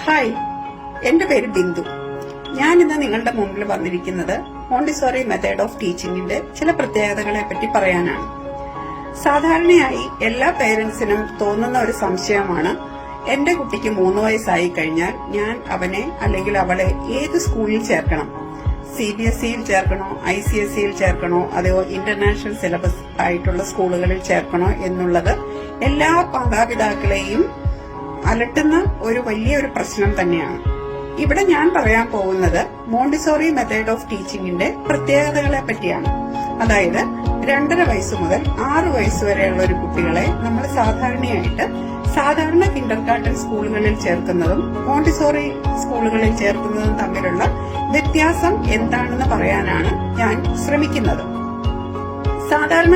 Hi, എന്റെ പേര് ബിന്ദു. ഞാനിന്ന് നിങ്ങളുടെ മുമ്പിൽ വന്നിരിക്കുന്നത് മോണ്ടിസോറി മെത്തേഡ് ഓഫ് ടീച്ചിങ്ങിന്റെ ചില പ്രത്യേകതകളെ പറ്റി പറയാനാണ്. സാധാരണയായി എല്ലാ പേരന്റ്സിനും തോന്നുന്ന ഒരു സംശയമാണ്, എന്റെ കുട്ടിക്ക് 3 വയസ്സായി കഴിഞ്ഞാൽ ഞാൻ അവനെ അല്ലെങ്കിൽ അവളെ ഏത് സ്കൂളിൽ ചേർക്കണം? CBSEയിൽ ചേർക്കണോ, ICSEയിൽ ചേർക്കണോ, അതോ ഇന്റർനാഷണൽ സിലബസ് ആയിട്ടുള്ള സ്കൂളുകളിൽ ചേർക്കണോ എന്നുള്ളത് എല്ലാ മാതാപിതാക്കളെയും അലട്ടുന്ന ഒരു വലിയൊരു പ്രശ്നം തന്നെയാണ്. ഇവിടെ ഞാൻ പറയാൻ പോകുന്നത് മോണ്ടിസോറി മെത്തേഡ് ഓഫ് ടീച്ചിങ്ങിന്റെ പ്രത്യേകതകളെ പറ്റിയാണ്. അതായത് 2.5 വയസ്സ് മുതൽ 6 വയസ്സ് വരെയുള്ള ഒരു കുട്ടികളെ നമ്മൾ സാധാരണ കിൻഡർഗാർട്ടൻ സ്കൂളുകളിൽ ചേർക്കുന്നതും മോണ്ടിസോറി സ്കൂളുകളിൽ ചേർക്കുന്നതും തമ്മിലുള്ള വ്യത്യാസം എന്താണെന്ന് പറയാനാണ് ഞാൻ ശ്രമിക്കുന്നത്. സാധാരണ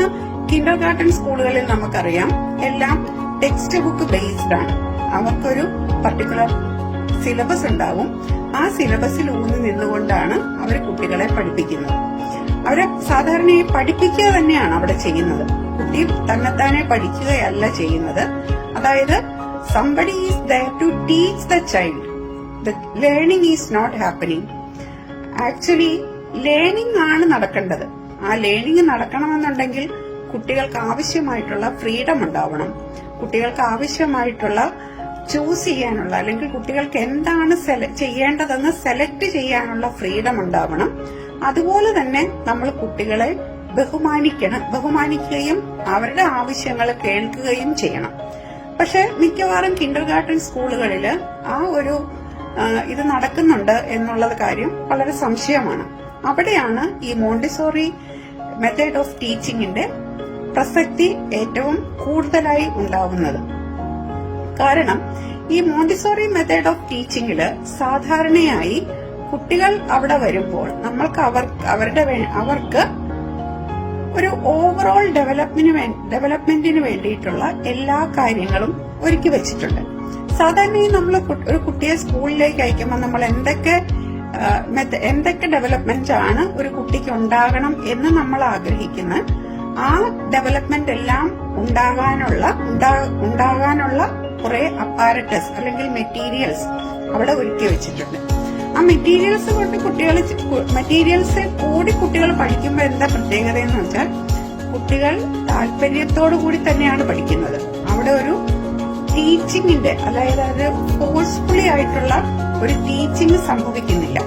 കിൻഡർഗാർട്ടൻ സ്കൂളുകളിൽ നമുക്കറിയാം എല്ലാം ടെക്സ്റ്റ് ബുക്ക് ബേസ്ഡ് ആണ്. അവർക്കൊരു പർട്ടിക്കുലർ സിലബസ് ഉണ്ടാവും. ആ സിലബസിൽ ഊന്നി നിന്നുകൊണ്ടാണ് അവർ കുട്ടികളെ പഠിപ്പിക്കുന്നത്. അവരെ സാധാരണയായി പഠിപ്പിക്കുക തന്നെയാണ് അവിടെ ചെയ്യുന്നത്. കുട്ടി തന്നെത്താനെ പഠിക്കുകയല്ല ചെയ്യുന്നത്. അതായത് somebody is there to teach the child. The learning is not happening. Actually learning ആണ് നടക്കേണ്ടത്. ആ ലേണിംഗ് നടക്കണമെന്നുണ്ടെങ്കിൽ കുട്ടികൾക്ക് ആവശ്യമായിട്ടുള്ള ഫ്രീഡം ഉണ്ടാവണം. കുട്ടികൾക്ക് ആവശ്യമായിട്ടുള്ള ചൂസ് ചെയ്യാനുള്ള അല്ലെങ്കിൽ കുട്ടികൾക്ക് എന്താണ് ചെയ്യേണ്ടതെന്ന് സെലക്ട് ചെയ്യാനുള്ള ഫ്രീഡം ഉണ്ടാവണം. അതുപോലെ തന്നെ നമ്മൾ കുട്ടികളെ ബഹുമാനിക്കുകയും അവരുടെ ആവശ്യങ്ങൾ കേൾക്കുകയും ചെയ്യണം. പക്ഷെ മിക്കവാറും കിൻഡർഗാർട്ടൻ സ്കൂളുകളിൽ ആ ഒരു ഇത് നടക്കുന്നുണ്ട് എന്നുള്ളത് കാര്യം വളരെ സംശയമാണ്. അവിടെയാണ് ഈ മോണ്ടിസോറി മെത്തേഡ് ഓഫ് ടീച്ചിങ്ങിന്റെ പ്രസക്തി ഏറ്റവും കൂടുതലായി ഉണ്ടാവുന്നത്. കാരണം ഈ മോണ്ടിസോറി മെത്തേഡ് ഓഫ് ടീച്ചിങ്ങില് സാധാരണയായി കുട്ടികൾ അവിടെ വരുമ്പോൾ നമ്മൾക്ക് അവർക്ക് ഒരു ഓവറോൾ ഡെവലപ്മെന്റിന് വേണ്ടിയിട്ടുള്ള എല്ലാ കാര്യങ്ങളും ഒരുക്കി വെച്ചിട്ടുണ്ട്. സാധാരണയായി നമ്മൾ ഒരു കുട്ടിയെ സ്കൂളിലേക്ക് അയക്കുമ്പോൾ നമ്മൾ എന്തൊക്കെ ഡെവലപ്മെന്റ് ആണ് ഒരു കുട്ടിക്ക് ഉണ്ടാകണം എന്ന് നമ്മൾ ആഗ്രഹിക്കുന്ന ആ ഡെവലപ്മെന്റ് എല്ലാം ഉണ്ടാകാനുള്ള കുറെ അപ്പാരറ്റസ് അല്ലെങ്കിൽ മെറ്റീരിയൽസ് അവിടെ ഒരുക്കി വെച്ചിട്ടുണ്ട്. ആ മെറ്റീരിയൽസ് കൂടി കുട്ടികൾ പഠിക്കുമ്പോൾ എന്താ പ്രത്യേകത എന്ന് വെച്ചാൽ കുട്ടികൾ താല്പര്യത്തോടു കൂടി തന്നെയാണ് പഠിക്കുന്നത്. അവിടെ ഒരു ടീച്ചിങ്ങിന്റെ അതായത് ഫോഴ്സ്ഫുള്ളി ആയിട്ടുള്ള ഒരു ടീച്ചിങ് സംഭവിക്കുന്നില്ല.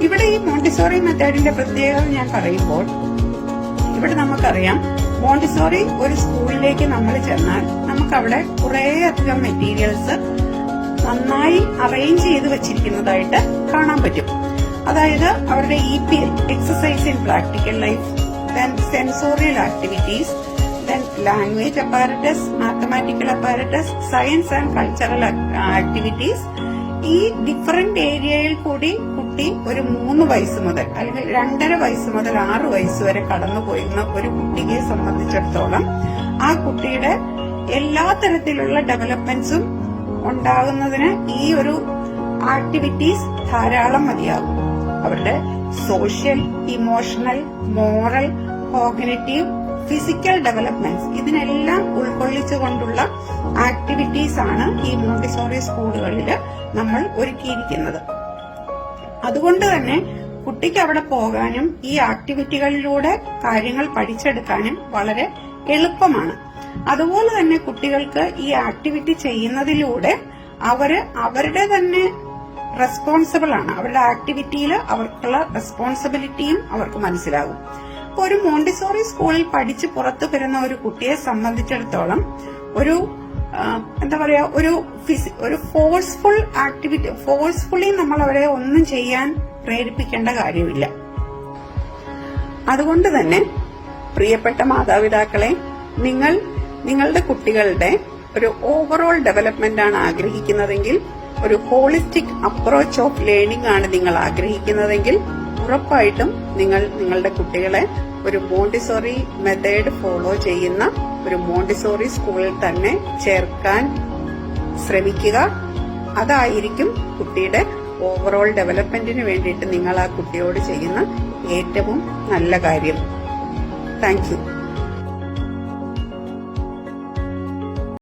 ഇവിടെ ഈ മോണ്ടിസോറി മെത്തേഡിന്റെ പ്രത്യേകത ഞാൻ പറയുമ്പോൾ ഇവിടെ നമുക്കറിയാം മോണ്ടിസോറി ഒരു സ്കൂളിലേക്ക് നമ്മൾ ചെന്നാൽ നമുക്കവിടെ കുറേയധികം മെറ്റീരിയൽസ് നന്നായി അറേഞ്ച് ചെയ്ത് വെച്ചിരിക്കുന്നതായിട്ട് കാണാൻ പറ്റും. അതായത് അവരുടെ EPL exercise in practical life, then sensorial activities, then language apparatus, mathematical apparatus, science and cultural activities. ഈ ഡിഫറന്റ് ഏരിയയിൽ കൂടി കുട്ടി ഒരു 3 വയസ്സ് മുതൽ അല്ലെങ്കിൽ 2.5 വയസ്സ് മുതൽ 6 വയസ്സ് വരെ കടന്നുപോയിരുന്ന ഒരു കുട്ടിയെ സംബന്ധിച്ചിടത്തോളം ആ കുട്ടിയുടെ എല്ലാ തരത്തിലുള്ള ഡെവലപ്മെന്റ്സും ഉണ്ടാകുന്നതിന് ഈ ഒരു ആക്ടിവിറ്റീസ് ധാരാളം മതിയാകും. അവരുടെ social, emotional, moral, cognitive, physical developments ഇതിനെല്ലാം ഉൾക്കൊള്ളിച്ചുകൊണ്ടുള്ള ആക്ടിവിറ്റീസ് ആണ് ഈ മോണ്ടിസോറി സ്കൂളുകളിൽ നമ്മൾ ഒരുക്കിയിരിക്കുന്നത്. അതുകൊണ്ട് തന്നെ കുട്ടിക്ക് അവിടെ പോകാനും ഈ ആക്ടിവിറ്റികളിലൂടെ കാര്യങ്ങൾ പഠിച്ചെടുക്കാനും വളരെ എളുപ്പമാണ്. അതുപോലെ തന്നെ കുട്ടികൾക്ക് ഈ ആക്ടിവിറ്റി ചെയ്യുന്നതിലൂടെ അവരുടെ തന്നെ റെസ്പോൺസിബിൾ ആണ്. അവരുടെ ആക്ടിവിറ്റിയിൽ അവർക്കുള്ള റെസ്പോൺസിബിലിറ്റിയും അവർക്ക് മനസ്സിലാകും. അപ്പൊ ഒരു മോണ്ടിസോറി സ്കൂളിൽ പഠിച്ച് പുറത്തു വരുന്ന ഒരു കുട്ടിയെ സംബന്ധിച്ചിടത്തോളം ഒരു ഫോഴ്സ്ഫുള്ളി നമ്മൾ അവരെ ഒന്നും ചെയ്യാൻ പ്രേരിപ്പിക്കേണ്ട കാര്യമില്ല. അതുകൊണ്ട് തന്നെ പ്രിയപ്പെട്ട മാതാപിതാക്കളെ, നിങ്ങളുടെ കുട്ടികളുടെ ഒരു ഓവറോൾ ഡെവലപ്മെന്റ് ആണ് ആഗ്രഹിക്കുന്നതെങ്കിൽ, ഒരു ഹോളിസ്റ്റിക് അപ്രോച്ച് ഓഫ് ലേണിംഗ് ആണ് നിങ്ങൾ ആഗ്രഹിക്കുന്നതെങ്കിൽ ഉറപ്പായിട്ടും നിങ്ങളുടെ കുട്ടികളെ ഒരു മോണ്ടിസോറി മെത്തേഡ് ഫോളോ ചെയ്യുന്ന ഒരു മോണ്ടിസോറി സ്കൂളിൽ തന്നെ ചേർക്കാൻ ശ്രമിക്കുക. അതായിരിക്കും കുട്ടിയുടെ ഓവറോൾ ഡെവലപ്മെന്റിന് വേണ്ടിയിട്ട് നിങ്ങൾ ആ കുട്ടിയോട് ചെയ്യുന്ന ഏറ്റവും നല്ല കാര്യം. Thank you.